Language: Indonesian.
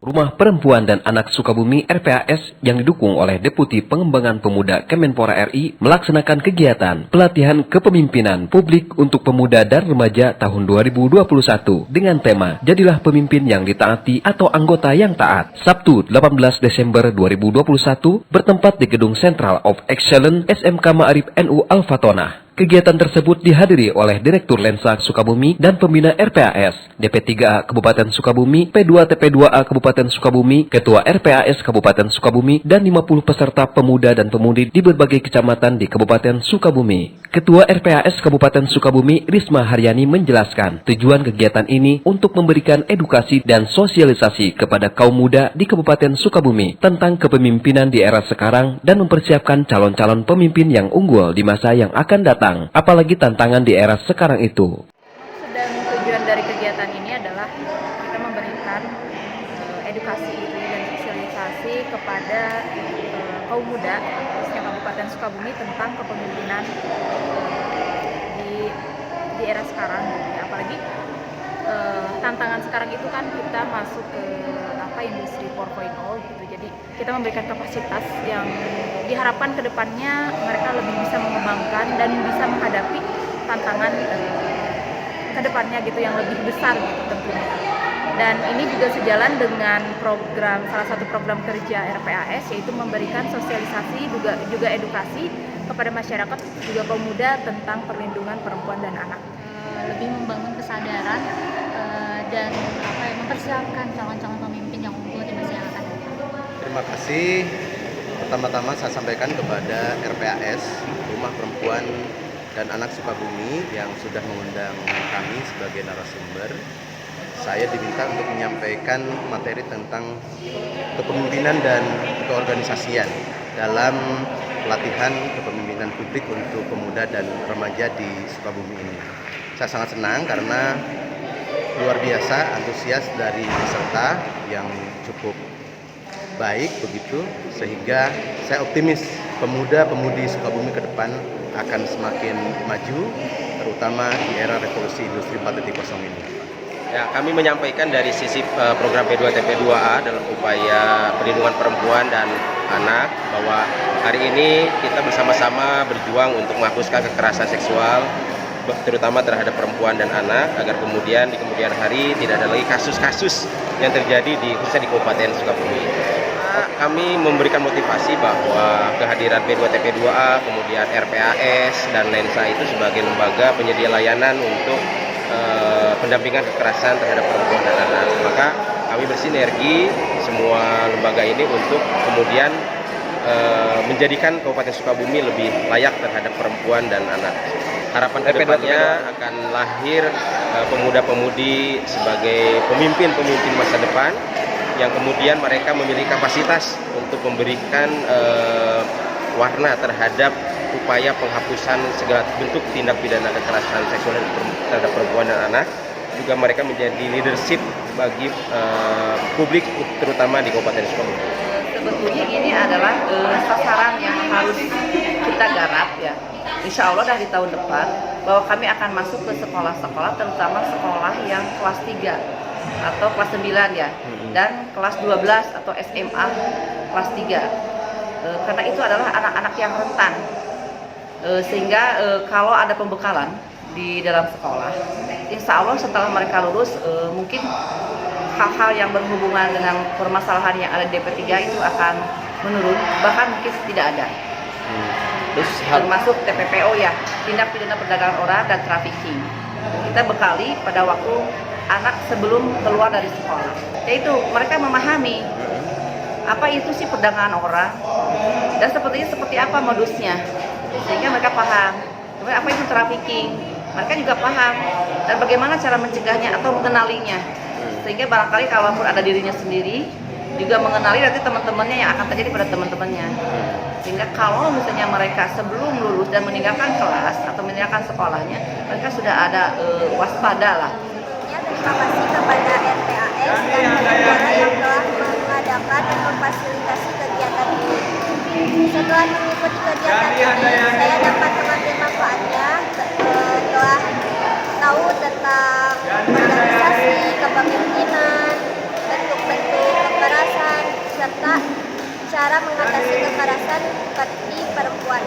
Rumah Perempuan dan Anak Sukabumi RPAS yang didukung oleh Deputi Pengembangan Pemuda Kemenpora RI melaksanakan kegiatan pelatihan kepemimpinan publik untuk pemuda dan remaja tahun 2021 dengan tema Jadilah Pemimpin yang Ditaati atau Anggota yang Taat. Sabtu 18 Desember 2021 bertempat di Gedung Central of Excellence SMK Ma'arif NU Al-Fatonah. Kegiatan tersebut dihadiri oleh Direktur Lensa Sukabumi dan Pembina RPAS, DP3A Kabupaten Sukabumi, P2TP2A Kabupaten Sukabumi, Ketua RPAS Kabupaten Sukabumi, dan 50 peserta pemuda dan pemudi di berbagai kecamatan di Kabupaten Sukabumi. Ketua RPAS Kabupaten Sukabumi, Risma Haryani menjelaskan tujuan kegiatan ini untuk memberikan edukasi dan sosialisasi kepada kaum muda di Kabupaten Sukabumi tentang kepemimpinan di era sekarang dan mempersiapkan calon-calon pemimpin yang unggul di masa yang akan datang. Apalagi tantangan di era sekarang itu. Dan tujuan dari kegiatan ini adalah kita memberikan edukasi dan sosialisasi kepada kaum muda khususnya Kabupaten Sukabumi tentang kepemimpinan di era sekarang gitu ya. Apalagi tantangan sekarang itu kan kita masuk ke industri 4.0 gitu. Jadi kita memberikan kapasitas yang diharapkan ke depannya mereka lebih bisa mengembangkan dan bisa menghadapi tantangan ke depannya gitu yang lebih besar gitu tentunya. Dan ini juga sejalan dengan salah satu program kerja RPAS, yaitu memberikan sosialisasi juga edukasi kepada masyarakat juga kaum muda tentang perlindungan perempuan dan anak. Lebih membangun kesadaran dan mempersiapkan calon-calon pemimpin yang unggul di masa yang akan datang. Terima kasih. Pertama-tama saya sampaikan kepada RPAS, Rumah Perempuan dan Anak Sukabumi yang sudah mengundang kami sebagai narasumber. Saya diminta untuk menyampaikan materi tentang kepemimpinan dan keorganisasian dalam pelatihan kepemimpinan publik untuk pemuda dan remaja di Sukabumi ini. Saya sangat senang karena luar biasa antusias dari peserta yang cukup baik begitu, sehingga saya optimis pemuda-pemudi Sukabumi ke depan akan semakin maju, terutama di era revolusi industri 4.0 ini. Ya, kami menyampaikan dari sisi program P2TP2A dalam upaya perlindungan perempuan dan anak bahwa hari ini kita bersama-sama berjuang untuk menghapuskan kekerasan seksual terutama terhadap perempuan dan anak agar kemudian di kemudian hari tidak ada lagi kasus-kasus yang terjadi khususnya di Kabupaten Sukabumi. Kami memberikan motivasi bahwa kehadiran P2TP2A, kemudian RPAS dan Lensa itu sebagai lembaga penyedia layanan untuk pendampingan kekerasan terhadap perempuan dan anak. Maka kami bersinergi semua lembaga ini untuk kemudian menjadikan Kabupaten Sukabumi lebih layak terhadap perempuan dan anak. Harapan kedepannya akan lahir pemuda-pemudi sebagai pemimpin-pemimpin masa depan yang kemudian mereka memiliki kapasitas untuk memberikan warna terhadap upaya penghapusan segala bentuk tindak pidana kekerasan seksual terhadap perempuan dan anak. Juga mereka menjadi leadership bagi publik terutama di Kabupaten Sukabumi. Sebetulnya ini adalah sasaran yang harus kita garap ya. Insya Allah dari tahun depan bahwa kami akan masuk ke sekolah-sekolah, terutama sekolah yang kelas 3 atau kelas 9 ya, dan kelas 12 atau SMA kelas 3. Karena itu adalah anak-anak yang rentan. Sehingga kalau ada pembekalan di dalam sekolah, insya Allah setelah mereka lulus mungkin hal-hal yang berhubungan dengan permasalahan yang ada di DP3 itu akan menurun, bahkan mungkin tidak ada. Termasuk TPPO ya, tindak pidana perdagangan orang dan trafficking. Kita bekali pada waktu anak sebelum keluar dari sekolah, yaitu mereka memahami apa itu sih perdagangan orang dan seperti apa modusnya, sehingga mereka paham. Kemudian apa itu trafficking, mereka juga paham, dan bagaimana cara mencegahnya atau mengenalinya, sehingga barangkali kalaupun ada dirinya sendiri juga mengenali nanti teman-temannya yang akan terjadi pada teman-temannya. Sehingga kalau misalnya mereka sebelum lulus dan meninggalkan kelas atau meninggalkan sekolahnya, mereka sudah ada waspada lah. Terima kasih kepada RPAS dan Kemenpora yang telah mengadakan dan memfasilitasi kegiatan ini. Setelah mengikuti kegiatan ini, saya dapat mengambil manfaatnya, telah tahu tentang organisasi, kepemimpinan, bentuk-bentuk cara mengatasi kekerasan di perempuan.